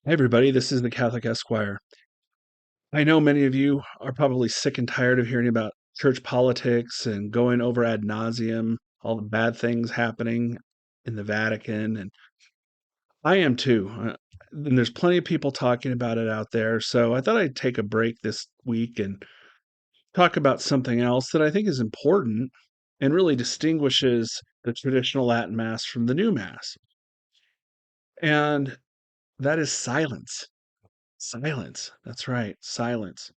Hi, everybody. This is the Catholic Esquire. I know many of you are probably sick and tired of hearing about church politics and going over ad nauseum, all the bad things happening in the Vatican. And I am too. And there's plenty of people talking about it out there. So I thought I'd take a break this week and talk about something else that I think is important and really distinguishes the traditional Latin Mass from the new Mass. And that is silence. Silence. That's right. Silence.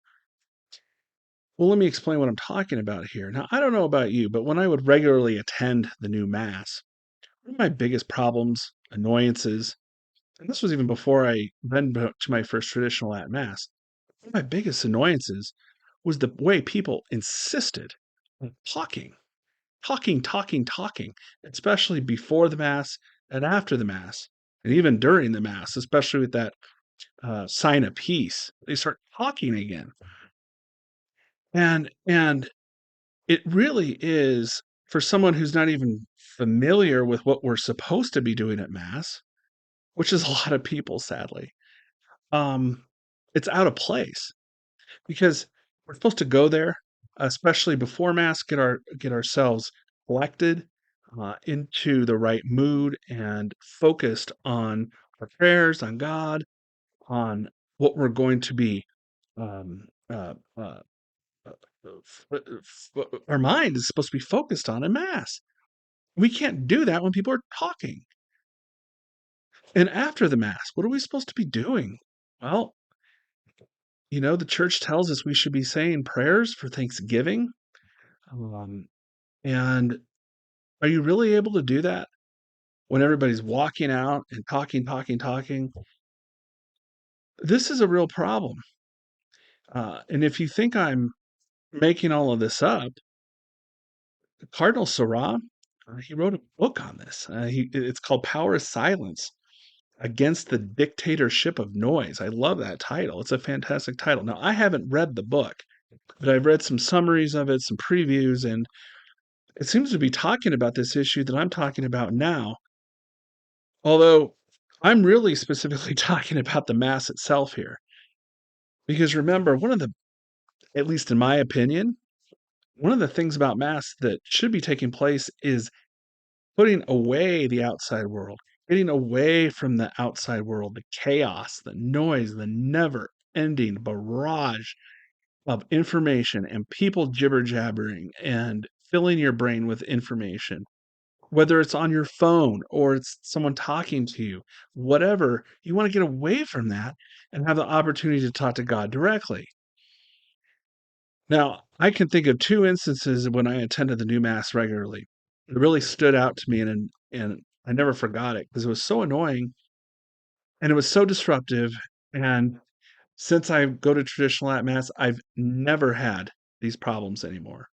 Well, let me explain what I'm talking about here. Now, I don't know about you, but when I would regularly attend the new Mass, one of my biggest problems, annoyances, and this was even before I went to my first traditional at Mass, one of my biggest annoyances was the way people insisted on talking, especially before the Mass and after the Mass, and even during the Mass, especially with that sign of peace. They start talking again. And it really is for someone who's not even familiar with what we're supposed to be doing at Mass, which is a lot of people, sadly. Um, it's out of place because we're supposed to go there, especially before Mass, get ourselves collected, into the right mood and focused on our prayers, on God, on what we're going to be, um, uh, uh, our mind is supposed to be focused on in Mass. We can't do that when people are talking. And after the Mass, what are we supposed to be doing? Well, the church tells us we should be saying prayers for Thanksgiving. Um, and are you really able to do that when everybody's walking out and talking? This is a real problem. And if you think I'm making all of this up, Cardinal Sarah, he wrote a book on this. It's called Power of Silence Against the Dictatorship of Noise. I love that title. It's a fantastic title. Now, I haven't read the book, but I've read some summaries of it, some previews, and it seems to be talking about this issue that I'm talking about now. Although I'm really specifically talking about the Mass itself here. Because remember, at least in my opinion, one of the things about Mass that should be taking place is putting away the outside world, getting away from the outside world, the chaos, the noise, the never ending barrage of information and people jibber jabbering and filling your brain with information, whether it's on your phone or it's someone talking to you, whatever, you want to get away from that and have the opportunity to talk to God directly. Now, I can think of two instances when I attended the new Mass regularly. It really stood out to me, and I never forgot it because it was so annoying and it was so disruptive. And since I go to traditional at Mass, I've never had these problems anymore.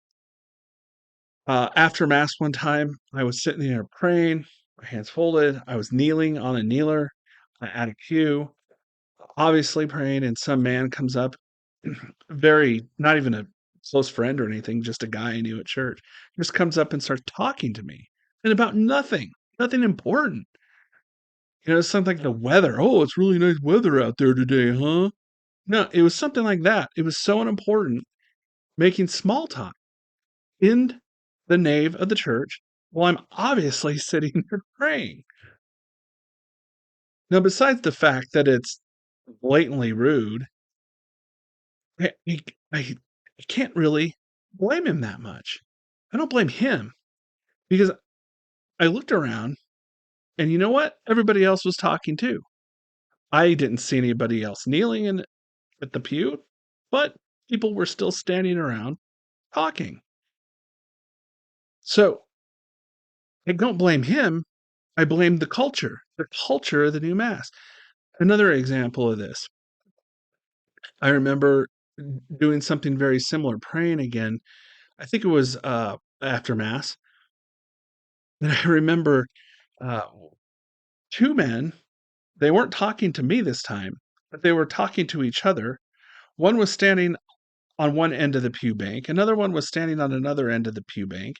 After Mass one time, I was sitting there praying, my hands folded. I was kneeling on a kneeler at a pew, obviously praying, and some man comes up, very, not even a close friend or anything, just a guy I knew at church, just comes up and starts talking to me and about nothing important. Something like the weather. Oh, it's really nice weather out there today, huh? No, it was something like that. It was so unimportant, making small talk in the nave of the church while I'm obviously sitting there praying. Now, besides the fact that it's blatantly rude, I, I, I can't really blame him that much. I don't blame him because I looked around and you know what? Everybody else was talking too. I didn't see anybody else kneeling at the pew, but people were still standing around talking. So I don't blame him. I blame the culture of the new Mass. Another example of this, I remember doing something very similar, praying again. I think it was after Mass. And I remember uh, two men, they weren't talking to me this time, but they were talking to each other. One was standing on one end of the pew bank, another one was standing on another end of the pew bank,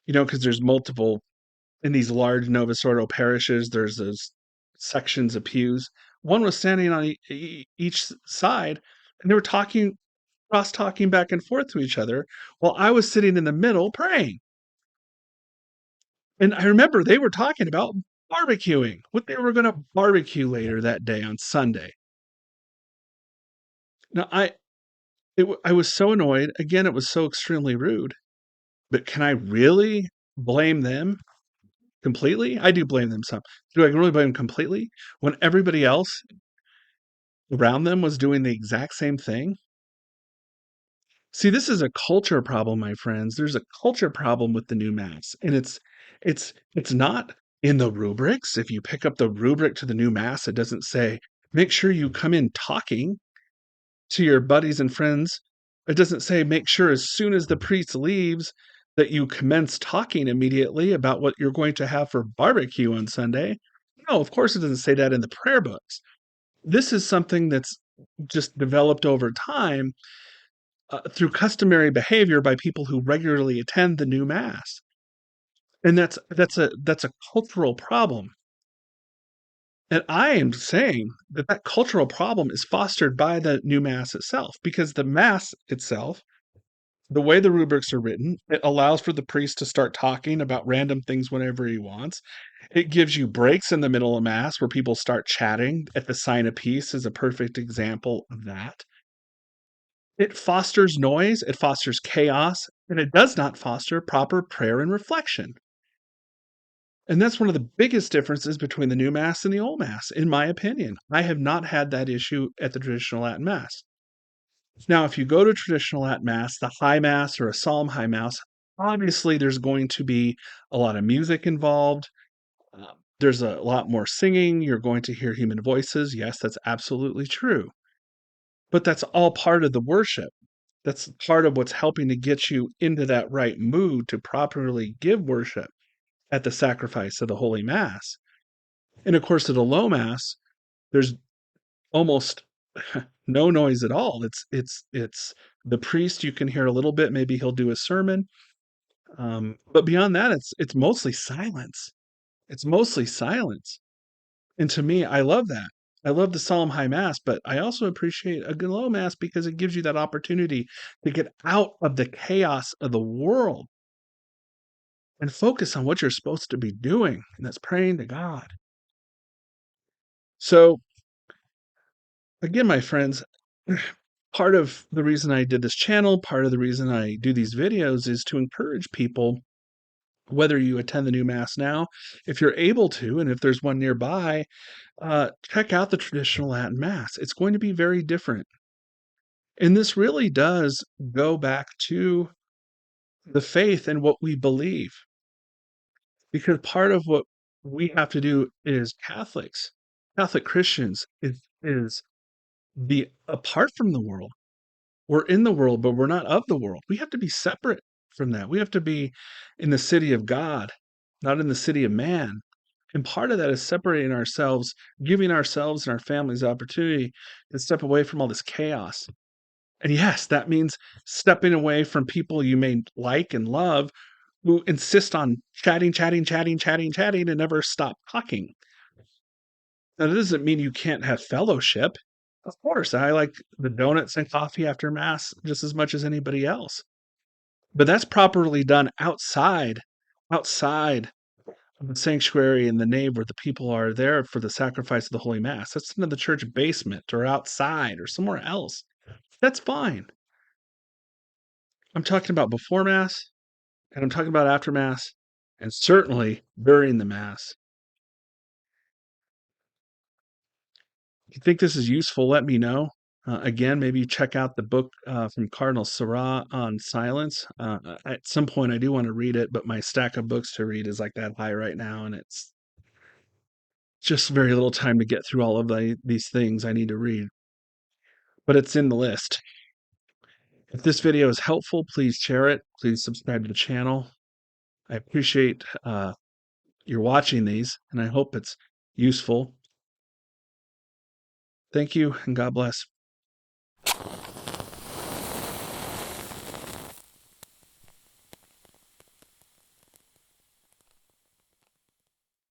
because there's multiple in these large Novus Ordo parishes. There's those sections of pews. One was standing on each side, and they were talking, cross talking back and forth to each other, while I was sitting in the middle praying. And I remember they were talking about barbecuing, what they were going to barbecue later that day on Sunday. Now, I was so annoyed. Again, it was so extremely rude. But can I really blame them completely? I do blame them some. Do I really blame them completely when everybody else around them was doing the exact same thing? See, this is a culture problem, my friends. There's a culture problem with the new mass, and it's not in the rubrics. If you pick up the rubric to the new mass, it doesn't say, make sure you come in talking to your buddies and friends. It doesn't say, make sure as soon as the priest leaves that you commence talking immediately about what you're going to have for barbecue on Sunday. No, of course it doesn't say that in the prayer books. This is something that's just developed over time through customary behavior by people who regularly attend the new mass. And that's a cultural problem. And I am saying that that cultural problem is fostered by the new mass itself, because the mass itself, the way the rubrics are written, it allows for the priest to start talking about random things whenever he wants. It gives you breaks in the middle of mass where people start chatting. At the sign of peace is a perfect example of that. It fosters noise, it fosters chaos, and it does not foster proper prayer and reflection. And that's one of the biggest differences between the new mass and the old mass, in my opinion. I have not had that issue at the traditional Latin mass. Now, if you go to traditional Latin mass, the high mass or a psalm high mass, obviously there's going to be a lot of music involved. There's a lot more singing. You're going to hear human voices. Yes, that's absolutely true. But that's all part of the worship. That's part of what's helping to get you into that right mood to properly give worship at the sacrifice of the Holy Mass. And of course, at a low Mass, there's almost no noise at all. It's the priest. You can hear a little bit. Maybe he'll do a sermon, but beyond that, it's mostly silence. It's mostly silence. And to me, I love that. I love the solemn high mass, but I also appreciate a good low mass because it gives you that opportunity to get out of the chaos of the world and focus on what you're supposed to be doing, and that's praying to God. So, again, my friends, part of the reason I did this channel, part of the reason I do these videos is to encourage people, whether you attend the new mass now, if you're able to, and if there's one nearby, check out the traditional Latin mass. It's going to be very different. And this really does go back to the faith and what we believe. Because part of what we have to do is Catholics, Catholic Christians, is be apart from the world. We're in the world, but we're not of the world. We have to be separate from that. We have to be in the city of God, not in the city of man. And part of that is separating ourselves, giving ourselves and our families the opportunity to step away from all this chaos. And yes, that means stepping away from people you may like and love who insist on chatting, chatting, chatting, chatting, chatting, and never stop talking. Now, that doesn't mean you can't have fellowship. Of course, I like the donuts and coffee after mass just as much as anybody else. But that's properly done outside of the sanctuary and the nave where the people are there for the sacrifice of the Holy Mass. That's in the church basement or outside or somewhere else. That's fine. I'm talking about before Mass, and I'm talking about after Mass, and certainly during the Mass. If you think this is useful, let me know. Again, maybe check out the book from Cardinal Sarah on silence. At some point, I do want to read it, but my stack of books to read is like that high right now, and it's just very little time to get through all of these things I need to read. But it's in the list. If this video is helpful, please share it. Please subscribe to the channel. I appreciate your watching these, and I hope it's useful. Thank you, and God bless.